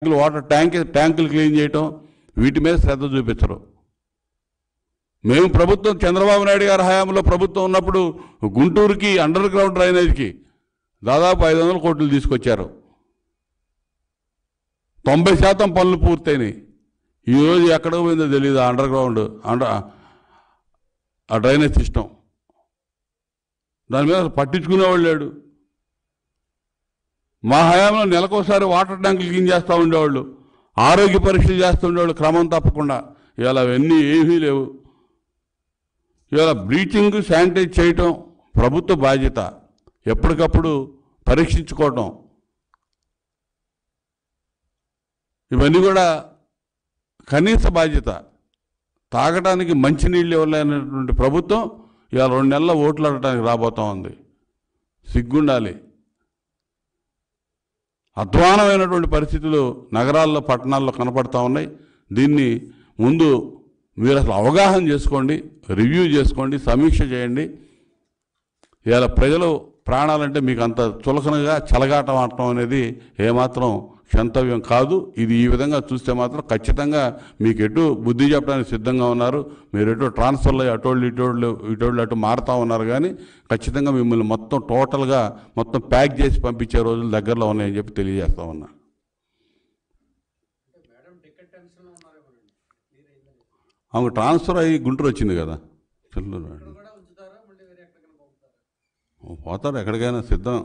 Water ట్యాంకులు clean చేయటం వీటి మీద శ్రద్ధ చూపించరు. మేము ప్రభుత్వం చంద్రబాబు నాయుడు గారి హయాంలో ప్రభుత్వం ఉన్నప్పుడు గుంటూరుకి అండర్ గ్రౌండ్ డ్రైనేజ్కి దాదాపు 500 కోట్లు తీసుకొచ్చారు. 90% పనులు పూర్తయినాయి. ఈరోజు ఎక్కడ పోయిందో తెలియదు అండర్ గ్రౌండ్ ఆ డ్రైనేజ్ సిస్టమ్. దాని మీద పట్టించుకునేవాళ్ళు లేడు. మా హయాంలో నెలకోసారి వాటర్ ట్యాంకులు క్లీన్ చేస్తూ ఉండేవాళ్ళు, ఆరోగ్య పరీక్షలు చేస్తూ ఉండేవాళ్ళు క్రమం తప్పకుండా. ఇవాళ అవన్నీ ఏమీ లేవు. ఇవాళ బ్లీచింగ్ శానిటైజ్ చేయటం ప్రభుత్వ బాధ్యత, ఎప్పటికప్పుడు పరీక్షించుకోవటం, ఇవన్నీ కూడా కనీస బాధ్యత. తాగడానికి మంచినీళ్ళు ఇవ్వలేనటువంటి ప్రభుత్వం ఇవాళ 2 నెలల ఓట్లు అడగడానికి రాబోతూ ఉంది. సిగ్గుండాలి. అధ్వానమైనటువంటి పరిస్థితులు నగరాల్లో పట్టణాల్లో కనపడతా ఉన్నాయి. దీన్ని ముందు మీరు అసలు అవగాహన చేసుకోండి, రివ్యూ చేసుకోండి, సమీక్ష చేయండి. ఇవాళ ప్రజలు ప్రాణాలంటే మీకు అంత చులకనగా చెలగాటం ఆడటం అనేది ఏమాత్రం క్షంతవ్యం కాదు. ఇది ఈ విధంగా చూస్తే మాత్రం ఖచ్చితంగా మీకు ఎటు బుద్ధి చెప్పడానికి సిద్ధంగా ఉన్నారు. మీరు ఎటు ట్రాన్స్ఫర్లు ఇటోళ్ళు అటు మారుతూ ఉన్నారు. కానీ ఖచ్చితంగా మిమ్మల్ని మొత్తం టోటల్గా మొత్తం ప్యాక్ చేసి పంపించే రోజులు దగ్గరలో ఉన్నాయని చెప్పి తెలియజేస్తా ఉన్నా. ఆమె ట్రాన్స్ఫర్ అయ్యి గుంటూరు వచ్చింది కదా, పోతారు ఎక్కడికైనా సిద్ధం.